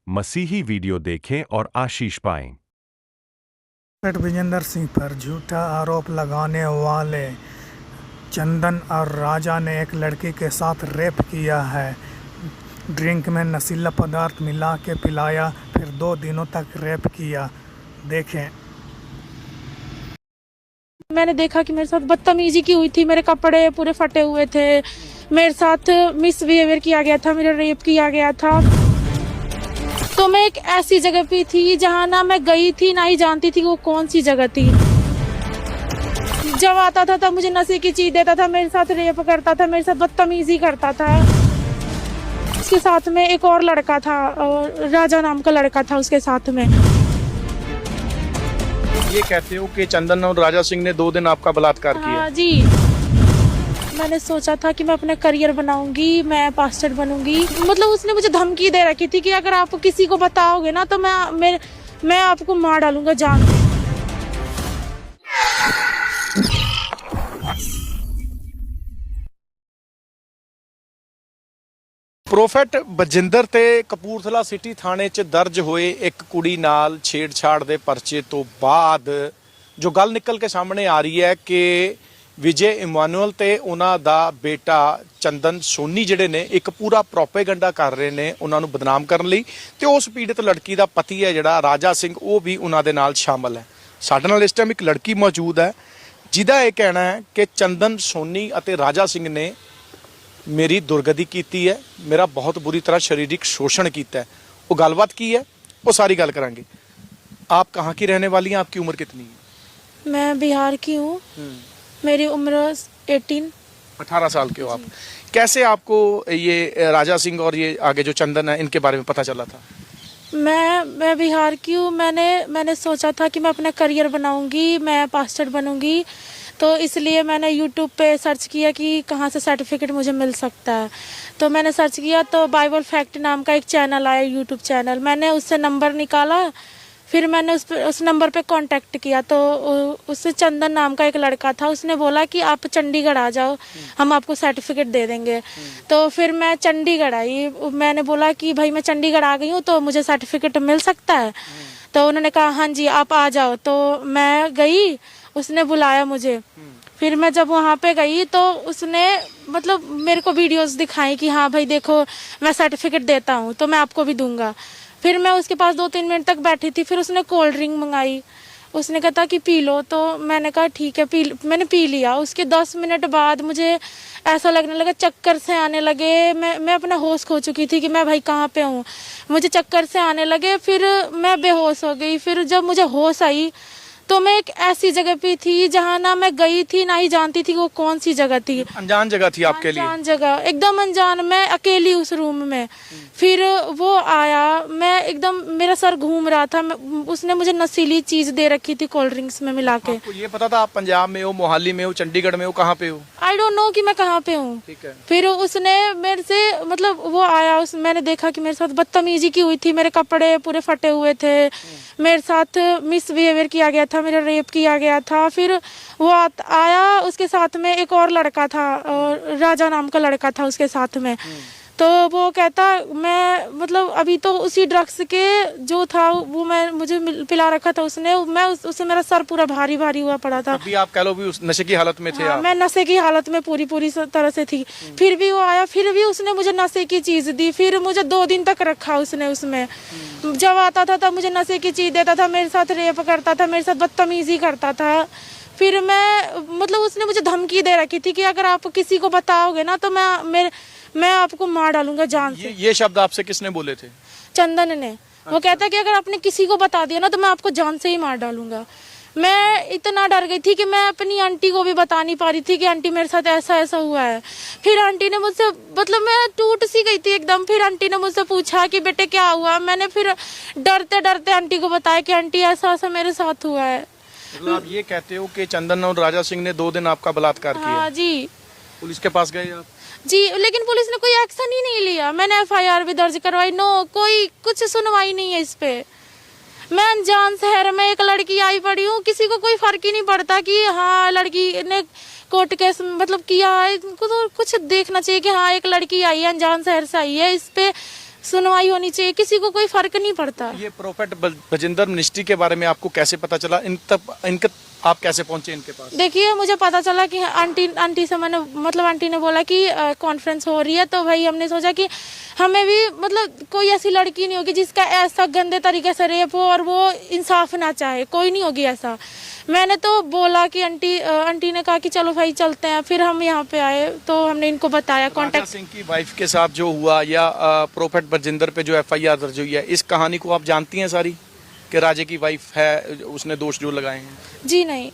मसीही वीडियो देखें और आशीष पाएं। विजेंद्र सिंह पर झूठा आरोप लगाने वाले चंदन और राजा ने एक लड़की के साथ रेप किया है। ड्रिंक में नशीला पदार्थ मिला के पिलाया, फिर 2 दिनों तक रेप किया। देखें। मैंने देखा कि मेरे साथ बदतमीजी की हुई थी, मेरे कपड़े पूरे फटे हुए थे, मेरे साथ मिसबिहेवियर किया गया था, मेरा रेप किया गया था। तो मैं एक ऐसी जगह पे थी जहाँ ना मैं गई थी ना ही जानती थी वो कौन सी जगह थी। जब आता था तब मुझे नशे की चीज देता था, मेरे साथ रेप करता था, मेरे साथ बदतमीजी करता था। उसके साथ में एक और लड़का था, राजा नाम का लड़का था उसके साथ में। ये कहते हो कि चंदन और राजा सिंह ने 2 दिन आपका बलात्कार किया? हाँ जी। मैंने सोचा था कि मैं अपना करियर बनाऊंगी, मैं पास्टर बनूंगी। मतलब उसने मुझे धमकी दे रखी थी कि अगर आप किसी को बताओगे ना तो मैं आपको मार डालूंगा जान से। ਪ੍ਰੋਫੈਟ ਬਜਿੰਦਰ ਤੇ ਕਪੂਰਥਲਾ ਸਿਟੀ ਥਾਣੇ 'ਚ ਦਰਜ ਹੋਏ ਇੱਕ ਕੁੜੀ ਨਾਲ ਛੇੜਛਾੜ ਦੇ ਪਰਚੇ ਤੋਂ ਬਾਅਦ ਜੋ ਗੱਲ ਨਿਕਲ ਕੇ ਸਾਹਮਣੇ ਆ ਰਹੀ ਹੈ ਕਿ ਵਿਜੇ ਇਮਾਨੂਅਲ ਤੇ ਉਹਨਾਂ ਦਾ ਬੇਟਾ ਚੰਦਨ ਸੋਨੀ ਜਿਹੜੇ ਨੇ ਇੱਕ ਪੂਰਾ ਪ੍ਰੋਪੇਗੈਂਡਾ ਕਰ ਰਹੇ ਨੇ ਉਹਨਾਂ ਨੂੰ ਬਦਨਾਮ ਕਰਨ ਲਈ, ਤੇ ਉਸ ਪੀੜਤ ਲੜਕੀ ਦਾ ਪਤੀ ਹੈ ਜਿਹੜਾ ਰਾਜਾ ਸਿੰਘ, ਉਹ ਵੀ ਉਹਨਾਂ ਦੇ ਨਾਲ ਸ਼ਾਮਲ ਹੈ। ਸਾਡੇ ਨਾਲ ਇਸ ਟਾਈਮ ਇੱਕ ਲੜਕੀ ਮੌਜੂਦ ਹੈ ਜਿਹਦਾ ਇਹ ਕਹਿਣਾ ਹੈ ਕਿ ਚੰਦਨ ਸੋਨੀ ਅਤੇ ਰਾਜਾ ਸਿੰਘ ਨੇ मेरी दुर्गति की है, मेरा बहुत बुरी तरह शारीरिक शोषण किया है। वो गलबात की है, वो सारी गल करांगे। आप कहाँ की रहने वाली हैं? आपकी उम्र कितनी है? मैं बिहार की हूँ। मेरी उम्र 18 साल के हो आप। कैसे आपको ये राजा सिंह और ये आगे जो चंदन है इनके बारे में पता चला था? मैं बिहार की हूँ। मैंने सोचा था कि मैं अपना करियर बनाऊंगी, मैं पास्टर बनूंगी। तो इसलिए मैंने यूट्यूब पे सर्च किया कि कहाँ से सर्टिफिकेट मुझे मिल सकता है। तो मैंने सर्च किया तो बाइबल फैक्ट नाम का एक चैनल आया, यूट्यूब चैनल। मैंने उससे नंबर निकाला, फिर मैंने उस नंबर पे कांटेक्ट किया। तो उससे चंदन नाम का एक लड़का था, उसने बोला कि आप चंडीगढ़ आ जाओ, हम आपको सर्टिफिकेट दे देंगे। तो फिर मैं चंडीगढ़ आई। मैंने बोला कि भाई मैं चंडीगढ़ आ गई हूँ तो मुझे सर्टिफिकेट मिल सकता है? तो उन्होंने कहा हाँ जी आप आ जाओ। तो मैं गई, उसने बुलाया मुझे। फिर मैं जब वहाँ पे गई तो उसने मतलब मेरे को वीडियोस दिखाई कि हाँ भाई देखो मैं सर्टिफिकेट देता हूँ तो मैं आपको भी दूंगा। फिर मैं उसके पास 2-3 मिनट तक बैठी थी। फिर उसने कोल्ड ड्रिंक मंगाई, उसने कहा कि पी लो। तो मैंने कहा ठीक है मैंने पी लिया। उसके 10 मिनट बाद मुझे ऐसा लगने लगा, चक्कर से आने लगे। मैं अपना होश खो चुकी थी कि मैं भाई कहाँ पे हूँ। मुझे चक्कर से आने लगे, फिर मैं बेहोश हो गई। फिर जब मुझे होश आई तो मैं एक ऐसी जगह पे थी जहाँ ना मैं गई थी ना ही जानती थी वो कौन सी जगह थी। अनजान जगह थी आपके लिए? अनजान जगह, एकदम अनजान। मैं अकेली उस रूम में। फिर वो आया, मैं एकदम मेरा सर घूम रहा था। उसने मुझे नशीली चीज दे रखी थी कोल्ड ड्रिंक्स में मिला के। आपको ये पता था आप पंजाब में हो, मोहाली में हो, चंडीगढ़ में हो, कहाँ पे हो? आई डोंट नो कि मैं कहाँ पे हूँ। फिर उसने मेरे से मतलब वो आया, मैंने देखा कि मेरे साथ बदतमीजी की हुई थी, मेरे कपड़े पूरे फटे हुए थे, मेरे साथ मिसबिहेवियर किया गया था, मेरा रेप किया गया था। फिर वो आया, उसके साथ में एक और लड़का था, राजा नाम का लड़का था उसके साथ में। तो वो कहता मैं मतलब अभी तो उसी ड्रग्स के जो था वो मुझे पिला रखा था उसने। उससे मेरा सर पूरा भारी भारी हुआ पड़ा था। अभी आप कह लो भी उस नशे की हालत में थे? हाँ, मैं नशे की हालत में पूरी तरह से थी। फिर भी वो आया, फिर भी उसने मुझे नशे की चीज दी। फिर मुझे 2 दिन तक रखा उसने उसमें। जब आता था तब मुझे नशे की चीज देता था, मेरे साथ रेप करता था, मेरे साथ बदतमीजी करता था। फिर मतलब उसने मुझे धमकी दे रखी थी कि अगर आप किसी को बताओगे ना तो मैं आपको मार डालूंगा जान से। ये शब्द आपसे किसने बोले थे? चंदन ने। वो कहता कि अगर आपने किसी को बता दिया ना तो मैं आपको जान से ही मार डालूंगा। मैं इतना डर गई थी कि मैं अपनी आंटी को भी बता नहीं पा रही थी कि आंटी मेरे साथ ऐसा हुआ है। फिर आंटी ने मुझसे मतलब मैं टूट सी गई थी एकदम। फिर आंटी ने मुझसे पूछा कि बेटे क्या हुआ। मैंने फिर डरते डरते आंटी को बताया कि आंटी ऐसा मेरे साथ हुआ है। मतलब आप ये कहते हो कि चंदन और राजा सिंह ने 2 दिन आपका बलात्कार किया? हाँ जी। पुलिस के पास गए आप? जी, लेकिन पुलिस ने कोई एक्शन ही नहीं लिया। मैंने FIR भी दर्ज करवाई, कोई कुछ सुनवाई नहीं है इस पे। मैं अनजान शहर में एक लड़की आई पड़ी हूँ, किसी को कोई फर्क ही नहीं पड़ता कि हाँ लड़की ने कोर्ट केस मतलब किया है। इनको तो कुछ देखना चाहिए कि हाँ एक लड़की आई है, अनजान शहर से आई है, इस पे सुनवाई होनी चाहिए, किसी को कोई फर्क नहीं पड़ता। ये प्रोफेट बजिंदर मिनिस्ट्री के बारे में आपको कैसे पता चला? इनका आप कैसे पहुंचे इनके पास? देखिए मुझे पता चला कि आंटी से मैंने मतलब आंटी ने बोला कि कॉन्फ्रेंस हो रही है, तो भाई हमने सोचा कि हमें भी मतलब कोई ऐसी लड़की नहीं होगी जिसका ऐसा गंदे तरीके से रेप हो और वो इंसाफ ना चाहे, कोई नहीं होगी ऐसा। मैंने तो बोला कि आंटी ने कहा कि चलो भाई चलते हैं, फिर हम यहाँ पे आए तो हमने इनको बताया राजा सिंह की वाइफ के साथ जो हुआ या प्रोफेट बजिंदर पे जो FIR दर्ज हुई है, इस कहानी को आप जानती हैं सारी कि राजे की वाइफ है, उसने दोष जो लगाए हैं? जी नहीं।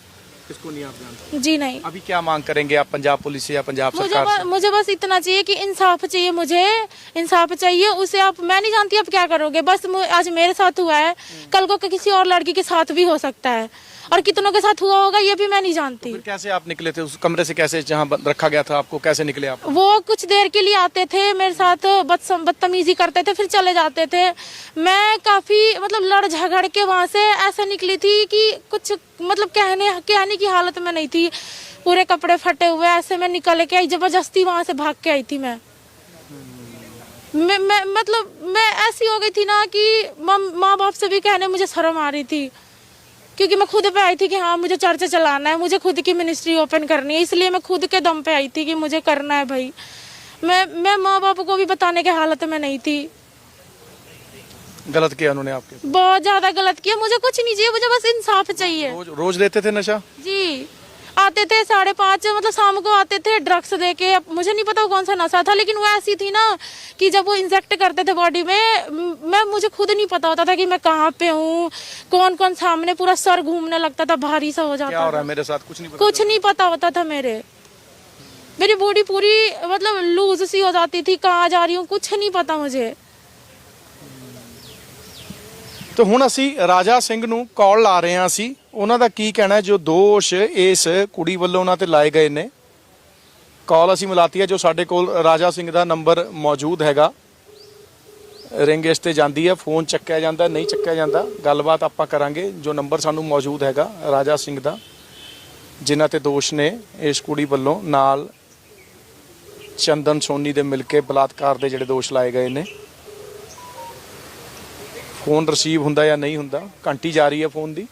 इसको नहीं आप जानते? जी नहीं। अभी क्या मांग करेंगे आप पंजाब पुलिस से या पंजाब सरकार से? मुझे बस इतना चाहिए कि इंसाफ चाहिए, मुझे इंसाफ चाहिए। उसे आप, मैं नहीं जानती आप क्या करोगे, बस आज मेरे साथ हुआ है, कल को किसी और लड़की के साथ भी हो सकता है, और कितनों के साथ हुआ होगा ये भी मैं नहीं जानती। फिर कैसे आप निकले थे उस कमरे से? कैसे जहाँ रखा गया था आपको, कैसे निकले आप? वो कुछ देर के लिए आते थे मेरे साथ, बदतमीजी करते थे, फिर चले जाते थे। मैं काफी मतलब लड़ झगड़ के वहां से ऐसा निकली थी कि कुछ मतलब कहने की हालत में नहीं थी, पूरे कपड़े फटे हुए ऐसे मैं निकल के आई, जबरदस्ती वहां से भाग के आई थी मैं ऐसी हो गई थी ना कि माँ बाप से भी कहने मुझे शर्म आ रही थी, क्योंकि मैं खुद पे आई थी कि हाँ मुझे चर्चा चलाना है, मुझे खुद की मिनिस्ट्री ओपन करनी है, इसलिए मैं खुद के दम पे आई थी कि मुझे करना है भाई। मैं माँ बाप को भी बताने के हालत में नहीं थी। गलत किया उन्होंने आपके? बहुत ज्यादा गलत किया। मुझे कुछ नहीं चाहिए, मुझे बस इंसाफ चाहिए। रोज लेते थे नशा? जी आते थे 5:30 मतलब शाम को आते थे ड्रग्स दे के। मुझे नहीं पता वो कौन सा नशा था, लेकिन वो ऐसी थी ना कि जब वो इंजेक्ट करते थे बॉडी में, मुझे खुद नहीं पता होता था कि मैं कहाँ पे हूँ, कौन कौन सामने, पूरा सर घूमने लगता था, भारी सा हो जाता क्या हो रहा है मेरे साथ, कुछ नहीं पता होता था। मेरी बॉडी पूरी मतलब लूज सी हो जाती थी, कहाँ जा रही हूँ कुछ नहीं पता मुझे। तो ਹੁਣ ਅਸੀਂ ਰਾਜਾ ਸਿੰਘ ਨੂੰ ਕਾਲ ਲਾ ਰਹੇ ਹਾਂ, ਅਸੀਂ ਉਹਨਾਂ ਦਾ ਕੀ ਕਹਿਣਾ ਹੈ ਜੋ ਦੋਸ਼ ਇਸ ਕੁੜੀ ਵੱਲੋਂ ਉਹਨਾਂ ਤੇ ਲਾਏ ਗਏ ਨੇ। ਕਾਲ ਅਸੀਂ ਮਿਲਾਤੀ ਹੈ, ਜੋ ਸਾਡੇ ਕੋਲ ਰਾਜਾ ਸਿੰਘ ਦਾ ਨੰਬਰ ਮੌਜੂਦ ਹੈਗਾ, ਰਿੰਗ ਇਸ ਤੇ ਜਾਂਦੀ ਹੈ, ਫੋਨ ਚੱਕਿਆ ਜਾਂਦਾ ਨਹੀਂ ਚੱਕਿਆ ਜਾਂਦਾ, ਗੱਲਬਾਤ ਆਪਾਂ ਕਰਾਂਗੇ। ਜੋ ਨੰਬਰ ਸਾਨੂੰ ਮੌਜੂਦ ਹੈਗਾ ਰਾਜਾ ਸਿੰਘ ਦਾ, ਜਿਨ੍ਹਾਂ ਤੇ ਦੋਸ਼ ਨੇ ਇਸ ਕੁੜੀ ਵੱਲੋਂ ਨਾਲ ਚੰਦਨ ਸੋਨੀ ਦੇ ਮਿਲ ਕੇ ਬਲਾਤਕਾਰ ਦੇ ਜਿਹੜੇ ਦੋਸ਼ ਲਾਏ ਗਏ ਨੇ। फोन रिसीव ਹੁੰਦਾ ਜਾਂ ਨਹੀਂ ਹੁੰਦਾ, ਘੰਟੀ ਜਾ ਰਹੀ ਹੈ ਫੋਨ ਦੀ।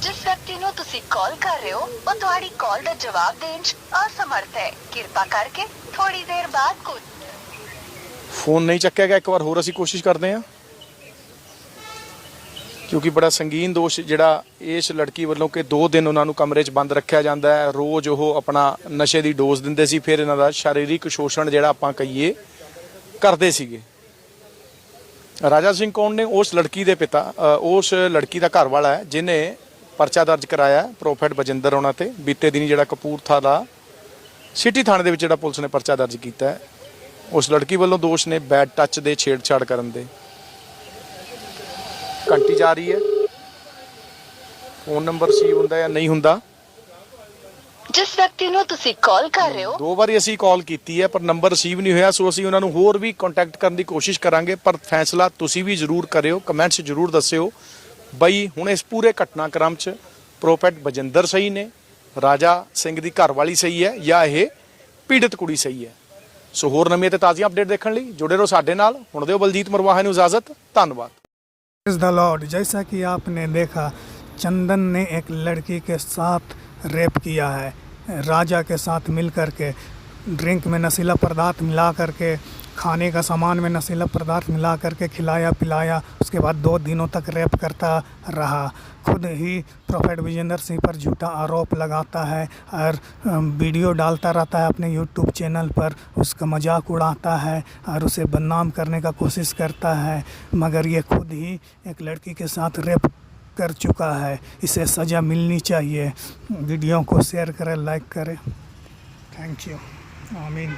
जिस व्यक्ति ਨੂੰ ਤੁਸੀਂ ਕਾਲ ਕਰ ਰਹੇ ਹੋ ਉਹ ਤੁਹਾਡੀ ਕਾਲ ਦਾ ਜਵਾਬ ਦੇਣ 'ਚ ਅਸਮਰਥ ਹੈ, ਕਿਰਪਾ ਕਰਕੇ ਥੋੜੀ ਦੇਰ ਬਾਅਦ ਕੋਈ ਫੋਨ ਨਹੀਂ ਚੱਕਿਆ ਗਿਆ। ਇੱਕ ਵਾਰ ਹੋਰ ਅਸੀਂ ਕੋਸ਼ਿਸ਼ ਕਰਦੇ ਹਾਂ, ਕਿਉਂਕਿ ਬੜਾ ਸੰਗੀਨ ਦੋਸ਼ ਜਿਹੜਾ ਇਸ ਲੜਕੀ ਵੱਲੋਂ ਕਿ 2 ਦਿਨ ਉਹਨਾਂ ਨੂੰ ਕਮਰੇ 'ਚ ਬੰਦ ਰੱਖਿਆ ਜਾਂਦਾ ਹੈ, ਰੋਜ਼ ਉਹ ਆਪਣਾ ਨਸ਼ੇ ਦੀ ਡੋਜ਼ ਦਿੰਦੇ ਸੀ, ਫਿਰ ਇਹਨਾਂ ਦਾ ਸਰੀਰਕ ਸ਼ੋਸ਼ਣ ਜਿਹੜਾ ਆਪਾਂ ਕਹੀਏ ਕਰਦੇ ਸੀਗੇ। ਰਾਜਾ ਸਿੰਘ ਕੌਣ ਨੇ? ਉਸ ਲੜਕੀ ਦੇ ਪਿਤਾ, ਉਸ ਲੜਕੀ ਦਾ ਘਰ ਵਾਲਾ ਹੈ ਜਿਹਨੇ ਪਰਚਾ ਦਰਜ ਕਰਾਇਆ ਪ੍ਰੋਫੈਟ ਬਜਿੰਦਰ ਉਹਨਾਂ ਤੇ ਬੀਤੇ ਦਿਨੀ, ਜਿਹੜਾ ਕਪੂਰਥਲਾ ਸਿਟੀ ਥਾਣੇ ਦੇ ਵਿੱਚ ਜਿਹੜਾ ਪੁਲਿਸ ਨੇ ਪਰਚਾ ਦਰਜ ਕੀਤਾ ਹੈ। ਉਸ ਲੜਕੀ ਵੱਲੋਂ ਦੋਸ਼ ਨੇ ਬੈਡ ਟੱਚ ਦੇ, ਛੇੜਛਾੜ ਕਰਨ ਦੇ। ਘੰਟੀ ਜਾ ਰਹੀ ਹੈ, ਫੋਨ ਨੰਬਰ ਰਿਸੀਵ ਹੁੰਦਾ ਜਾਂ ਨਹੀਂ ਹੁੰਦਾ। ਜਿਸ ਵਿਅਕਤੀ ਨੂੰ ਤੁਸੀਂ ਕਾਲ ਕਰ ਰਹੇ ਹੋ 2 ਵਾਰੀ ਅਸੀਂ ਕਾਲ ਕੀਤੀ ਹੈ ਪਰ ਨੰਬਰ ਰਿਸੀਵ ਨਹੀਂ ਹੋਇਆ, ਸੋ ਅਸੀਂ ਉਹਨਾਂ ਨੂੰ ਹੋਰ ਵੀ ਕੰਟੈਕਟ ਕਰਨ ਦੀ ਕੋਸ਼ਿਸ਼ ਕਰਾਂਗੇ, ਪਰ ਫੈਸਲਾ ਤੁਸੀਂ ਵੀ ਜ਼ਰੂਰ ਕਰਿਓ, ਕਮੈਂਟਸ ਜ਼ਰੂਰ ਦੱਸਿਓ ਬਈ ਹੁਣ ਇਸ ਪੂਰੇ ਘਟਨਾਕ੍ਰਮ 'ਚ ਪ੍ਰੋਫੈਟ ਬਜਿੰਦਰ ਸਹੀ ਨੇ, ਰਾਜਾ ਸਿੰਘ ਦੀ ਘਰਵਾਲੀ ਸਹੀ ਹੈ ਜਾਂ ਇਹ ਪੀੜਤ ਕੁੜੀ ਸਹੀ ਹੈ। ਸੋ ਹੋਰ ਨਵੀਆਂ ਤੇ ਤਾਜ਼ੀਆਂ ਅਪਡੇਟ ਦੇਖਣ ਲਈ ਜੁੜੇ ਰਹੋ ਸਾਡੇ ਨਾਲ। ਹੁਣ ਦਿਓ ਬਲਜੀਤ ਮਰਵਾਹਾ ਨੂੰ ਇਜਾਜ਼ਤ, ਧੰਨਵਾਦ। Praise the Lord. जैसा कि आपने देखा, चंदन ने एक लड़की के साथ रेप किया है, राजा के साथ मिल कर के ड्रिंक में नशीला पदार्थ मिला करके, खाने का सामान में नशीला पदार्थ मिला करके खिलाया पिलाया, उसके बाद 2 दिनों तक रेप करता रहा। खुद ही प्रोफेट विजेंद्र सिंह पर झूठा आरोप लगाता है और वीडियो डालता रहता है अपने यूट्यूब चैनल पर, उसका मजाक उड़ाता है और उसे बदनाम करने का कोशिश करता है, मगर ये खुद ही एक लड़की के साथ रेप कर चुका है। इसे सज़ा मिलनी चाहिए। वीडियो को शेयर करें, लाइक करें। Thank you. आमीन।